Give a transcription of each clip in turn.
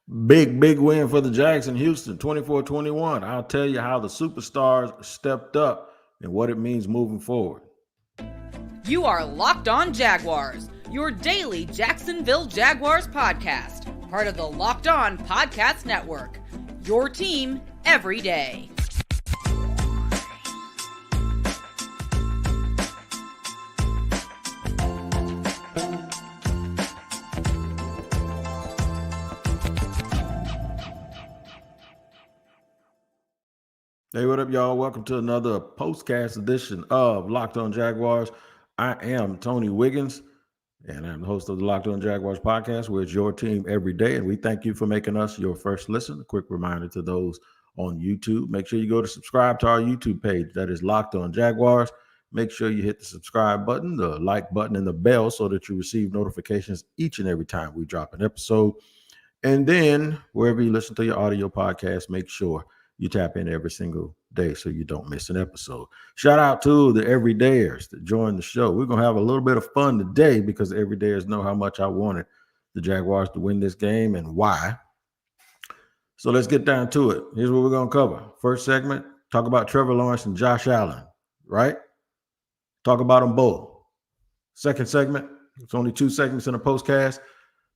Big win for the Jags in Houston, 24-21. I'll tell you how the superstars stepped up and what it means moving forward. You are Locked On Jaguars, your daily Jacksonville Jaguars podcast, part of the Locked On Podcast Network, your team every day. Hey, what up, y'all? Welcome to another POSTCAST edition of Locked On Jaguars. I am Tony Wiggins, and I'm the host of the Locked On Jaguars podcast, where it's your team every day, and we thank you for making us your first listen. A quick reminder to those on YouTube, make sure you go to subscribe to our YouTube page. That is Locked On Jaguars. Make sure you hit the subscribe button, the like button, and the bell so that you receive notifications each and every time we drop an episode. And then wherever you listen to your audio podcast, make sure you tap in every single day so you don't miss an episode. Shout out to the everydayers that join the show. We're going to have a little bit of fun today because everydayers know how much I wanted the Jaguars to win this game and why. So let's get down to it. Here's what we're going to cover. First segment, talk about Trevor Lawrence and Josh Allen, right? Talk about them both. Second segment, it's only 2 segments in a postcast.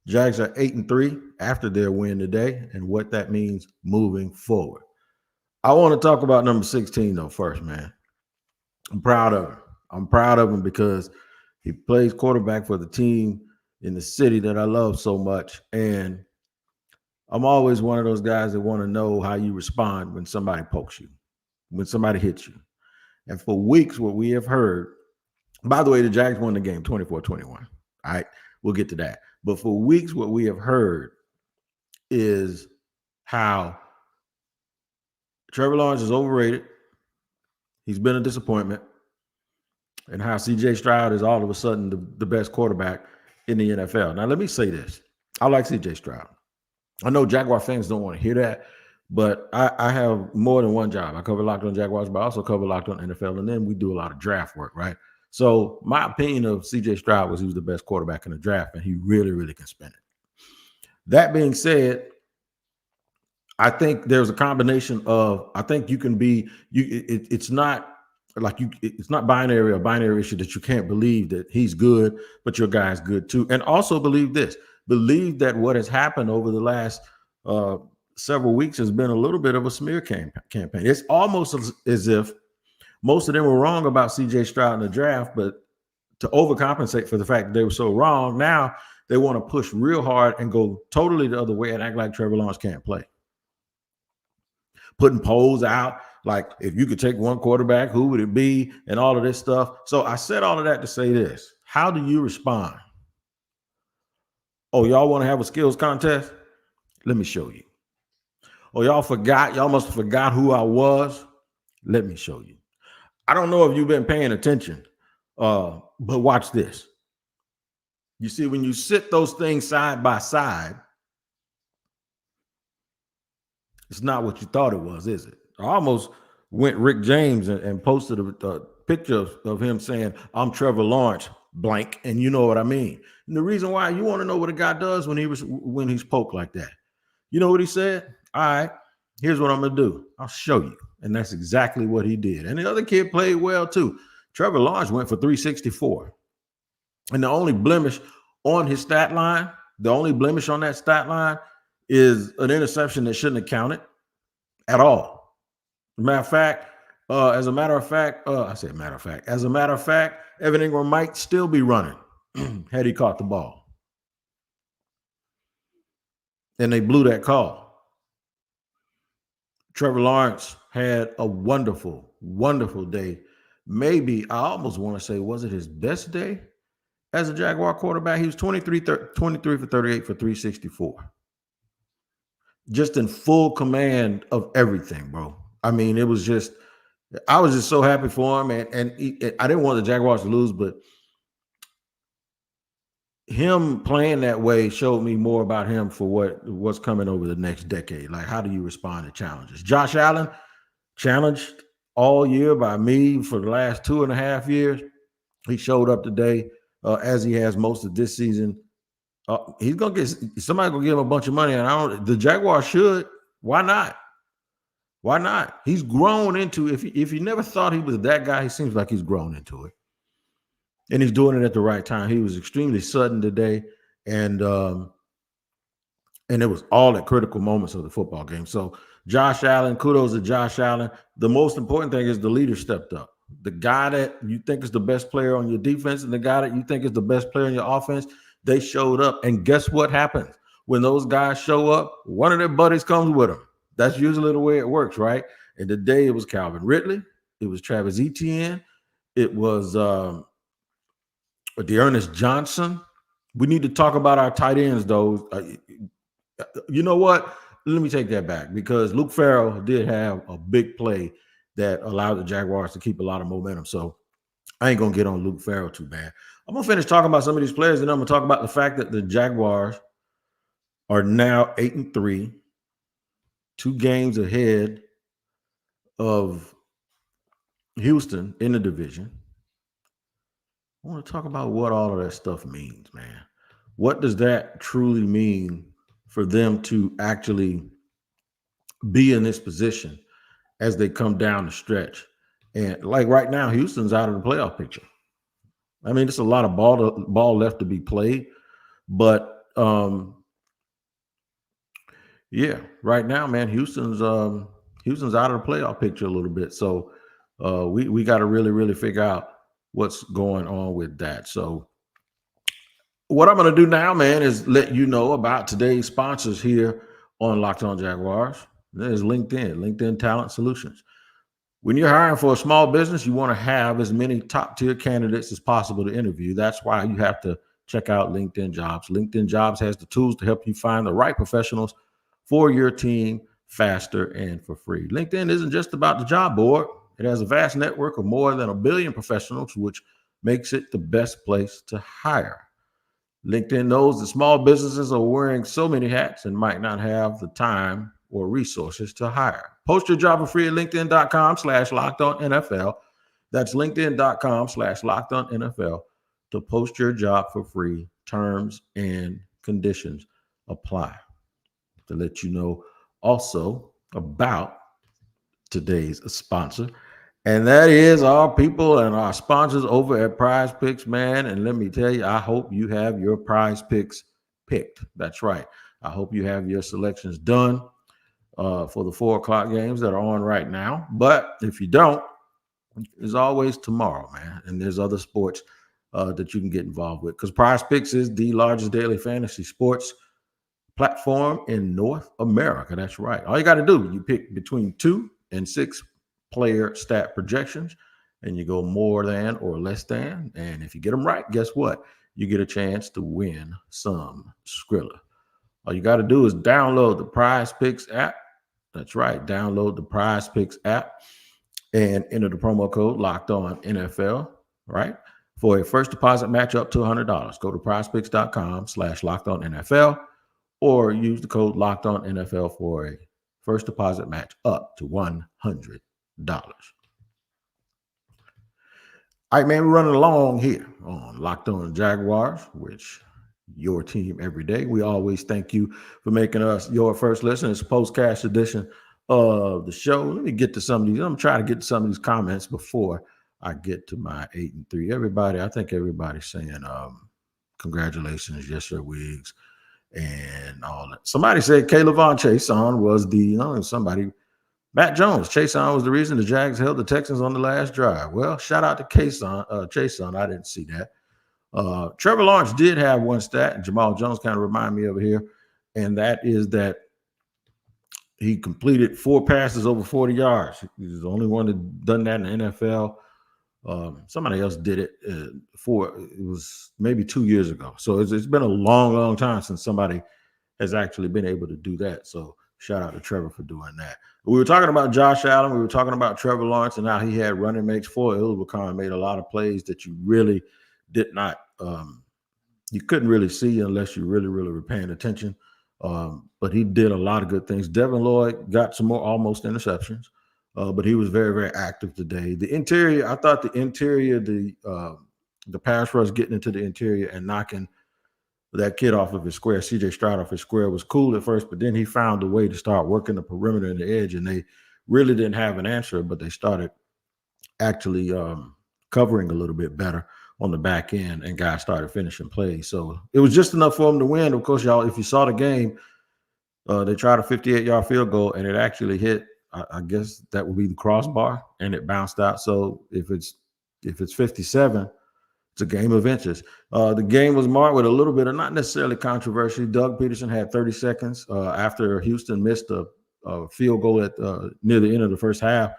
Jags are 8-3 after their win today and what that means moving forward. I want to talk about number 16, though, first, man. I'm proud of him. I'm proud of him because he plays quarterback for the team in the city that I love so much. And I'm always one of those guys that want to know how you respond when somebody pokes you, when somebody hits you. And for weeks, what we have heard, by the way, the Jags won the game 24-21. All right, we'll get to that. But for weeks, what we have heard is how Trevor Lawrence is overrated. He's been a disappointment. And how C.J. Stroud is all of a sudden the best quarterback in the NFL. Now, let me say this. I like C.J. Stroud. I know Jaguar fans don't want to hear that, but I have more than one job. I cover Locked On Jaguars, but I also cover Locked On NFL, and then we do a lot of draft work, right? So my opinion of C.J. Stroud was he was the best quarterback in the draft, and he really, really can spin it. That being said, I think there's a combination of, I think you can be, it's not like it's not binary, a binary issue that you can't believe that he's good, but your guy's good too. And also believe this, believe that what has happened over the last several weeks has been a little bit of a smear campaign. It's almost as if most of them were wrong about C.J. Stroud in the draft, but to overcompensate for the fact that they were so wrong, now they want to push real hard and go totally the other way and act like Trevor Lawrence can't play. Putting polls out, like if you could take one quarterback, who would it be? And all of this stuff. So I said all of that to say this. How do you respond? Oh, y'all want to have a skills contest? Let me show you. Oh, y'all forgot? Y'all must have forgot who I was? Let me show you. I don't know if you've been paying attention, but watch this. You see, when you sit those things side by side, it's not what you thought it was, is it? I almost went Rick James and posted a picture of him saying, I'm Trevor Lawrence, blank, and you know what I mean. And the reason why, you want to know what a guy does when he's poked like that. You know what he said? All right, here's what I'm going to do. I'll show you. And that's exactly what he did. And the other kid played well too. Trevor Lawrence went for 364. And the only blemish on his stat line, the only blemish on that stat line is an interception that shouldn't have counted at all. As a matter of fact, Evan Ingram might still be running had he caught the ball. And they blew that call. Trevor Lawrence had a wonderful, wonderful day. Maybe, I almost want to say, was it his best day as a Jaguar quarterback? He was 23 for 38 for 364. Just in full command of everything, bro. I mean, I was just so happy for him. And I didn't want the Jaguars to lose, but him playing that way showed me more about him for what's coming over the next decade. Like, how do you respond to challenges? Josh Allen, challenged all year by me for the last 2.5 years. He showed up today as he has most of this season. He's gonna get somebody gonna give him a bunch of money, and the Jaguars should. Why not? Why not? He's grown into if you never thought he was that guy, he seems like he's grown into it. And he's doing it at the right time. He was extremely sudden today, and it was all at critical moments of the football game. So Josh Allen, kudos to Josh Allen. The most important thing is the leader stepped up. The guy that you think is the best player on your defense and the guy that you think is the best player in your offense, they showed up. And guess what happens? When those guys show up, one of their buddies comes with them. That's usually the way it works, right? And today it was Calvin Ridley. It was Travis Etienne. It was Dearness Johnson. We need to talk about our tight ends, though. You know what? Let me take that back because Luke Farrell did have a big play that allowed the Jaguars to keep a lot of momentum. So I ain't going to get on Luke Farrell too bad. I'm going to finish talking about some of these players, and I'm going to talk about the fact that the Jaguars are now 8-3, 2 games ahead of Houston in the division. I want to talk about what all of that stuff means, man. What does that truly mean for them to actually be in this position as they come down the stretch? And like right now, Houston's out of the playoff picture. I mean, it's a lot of ball left to be played, but yeah, right now, man, Houston's out of the playoff picture a little bit. So we got to really, really figure out what's going on with that. So what I'm going to do now, man, is let you know about today's sponsors here on Locked On Jaguars. There's LinkedIn Talent Solutions. When you're hiring for a small business, you want to have as many top-tier candidates as possible to interview. That's why you have to check out LinkedIn Jobs. LinkedIn Jobs has the tools to help you find the right professionals for your team faster and for free. LinkedIn isn't just about the job board. It has a vast network of more than 1 billion professionals, which makes it the best place to hire. LinkedIn knows that small businesses are wearing so many hats and might not have the time or resources to hire. Post your job for free at LinkedIn.com/LockedOnNFL. That's LinkedIn.com/LockedOnNFL to post your job for free. Terms and conditions apply. To let you know also about today's sponsor, and that is our people and our sponsors over at PrizePicks, man. And let me tell you, I hope you have your PrizePicks picked. That's right. I hope you have your selections done for the 4 o'clock games that are on right now. But if you don't, there's always tomorrow, man. And there's other sports that you can get involved with, because PrizePicks is the largest daily fantasy sports platform in North America. That's right. All you got to do, you pick between 2 and 6 player stat projections, and you go more than or less than. And if you get them right, guess what? You get a chance to win some Skrilla. All you got to do is download the PrizePicks app. That's right. Download the PrizePicks app and enter the promo code LockedOnNFL, right? For a first deposit match up to $100. Go to PrizePicks.com/LockedOnNFL or use the code LockedOnNFL for a first deposit match up to $100. All right, man, we're running along here on Locked On Jaguars, which your team every day. We always thank you for making us your first listen. It's a postcast edition of the show. Let me get to some of these. I'm trying to get to some of these comments before I get to my 8-3. Everybody, I think everybody's saying congratulations, yes sir, Wiggs, and all that. Somebody said K'Lavon Chaisson was Matt Jones. Chaisson was the reason the Jags held the Texans on the last drive. Well, shout out to Chaisson. I didn't see that. Trevor Lawrence did have one stat, and Jamal Jones kind of remind me over here, and that is that he completed 4 passes over 40 yards. He's the only one that done that in the NFL. Somebody else did it it was maybe 2 years ago. So it's been a long, long time since somebody has actually been able to do that. So shout out to Trevor for doing that. We were talking about Josh Allen. We were talking about Trevor Lawrence and how he had running mates for Ilbacon, made a lot of plays that you really did not, you couldn't really see unless you really, really were paying attention. But he did a lot of good things. Devin Lloyd got some more almost interceptions, but he was very, very active today. The interior, I thought the pass rush getting into the interior and knocking that kid off of his square, CJ Stroud off his square, was cool at first, but then he found a way to start working the perimeter and the edge, and they really didn't have an answer, but they started actually covering a little bit better on the back end, and guys started finishing plays. So it was just enough for them to win. Of course, y'all, if you saw the game, they tried a 58-yard field goal, and it actually hit, I guess that would be the crossbar, and it bounced out. So if it's 57, it's a game of inches. The game was marked with a little bit of not necessarily controversy. Doug Peterson had 30 seconds after Houston missed a field goal at near the end of the first half.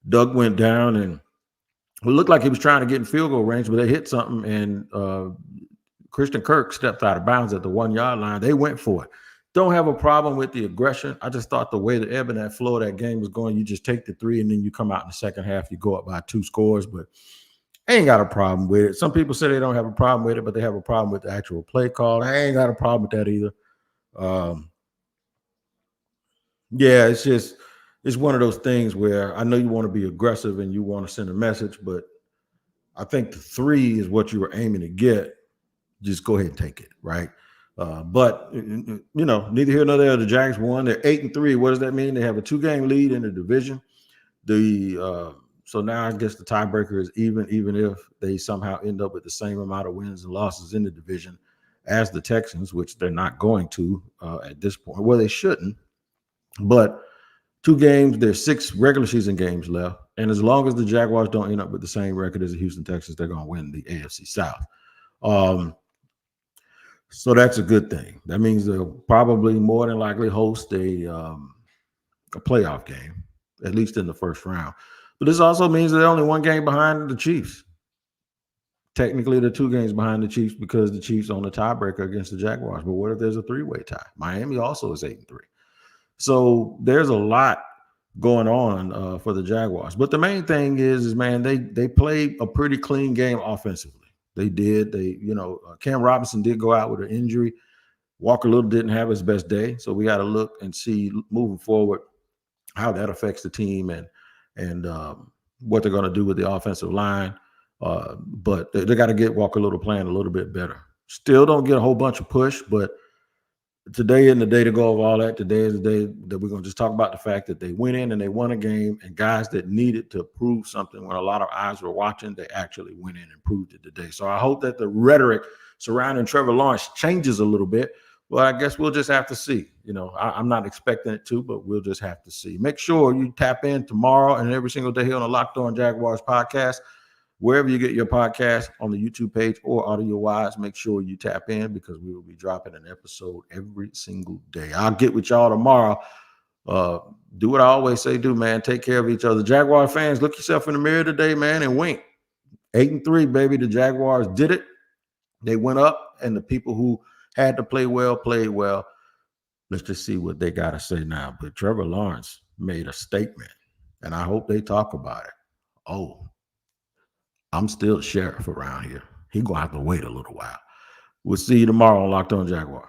Doug went down, and it looked like he was trying to get in field goal range, but they hit something, and Christian Kirk stepped out of bounds at the 1-yard line. They went for it. Don't have a problem with the aggression. I just thought the way the ebb and that flow of that game was going, you just take the 3 and then you come out in the second half, you go up by 2 scores, but I ain't got a problem with it. Some people say they don't have a problem with it, but they have a problem with the actual play call. I ain't got a problem with that either. Yeah, it's one of those things where I know you want to be aggressive and you want to send a message, but I think the 3 is what you were aiming to get. Just go ahead and take it, right? But neither here nor there. The Jags won. They're 8-3. What does that mean? They have a 2-game lead in the division. So now I guess the tiebreaker is even if they somehow end up with the same amount of wins and losses in the division as the Texans, which they're not going to at this point. Well, they shouldn't. But 2 games, there's 6 regular season games left. And as long as the Jaguars don't end up with the same record as the Houston Texans, they're going to win the AFC South. So that's a good thing. That means they'll probably more than likely host a playoff game, at least in the first round. But this also means they're only 1 game behind the Chiefs. Technically, they're 2 games behind the Chiefs because the Chiefs own the tiebreaker against the Jaguars. But what if there's a 3-way tie? Miami also is 8-3. So there's a lot going on for the Jaguars. But the main thing is man, they played a pretty clean game offensively. They did. Cam Robinson did go out with an injury. Walker Little didn't have his best day. So we got to look and see moving forward how that affects the team and what they're going to do with the offensive line. But they got to get Walker Little playing a little bit better. Still don't get a whole bunch of push, but today isn't the day to go of all that. Today is the day that we're going to just talk about the fact that they went in and they won a game, and guys that needed to prove something when a lot of eyes were watching, they actually went in and proved it today. So I hope that the rhetoric surrounding Trevor Lawrence changes a little bit. Well, I guess we'll just have to see. I'm not expecting it to, but we'll just have to see. Make sure you tap in tomorrow and every single day here on the Locked On Jaguars podcast. Wherever you get your podcast, on the YouTube page or audio-wise, make sure you tap in because we will be dropping an episode every single day. I'll get with y'all tomorrow. Do what I always say do, man. Take care of each other. Jaguar fans, look yourself in the mirror today, man, and wink. 8-3, baby. The Jaguars did it. They went up, and the people who had to play well played well. Let's just see what they got to say now. But Trevor Lawrence made a statement, and I hope they talk about it. Oh, I'm still the sheriff around here. He's going to have to wait a little while. We'll see you tomorrow on Locked On Jaguars.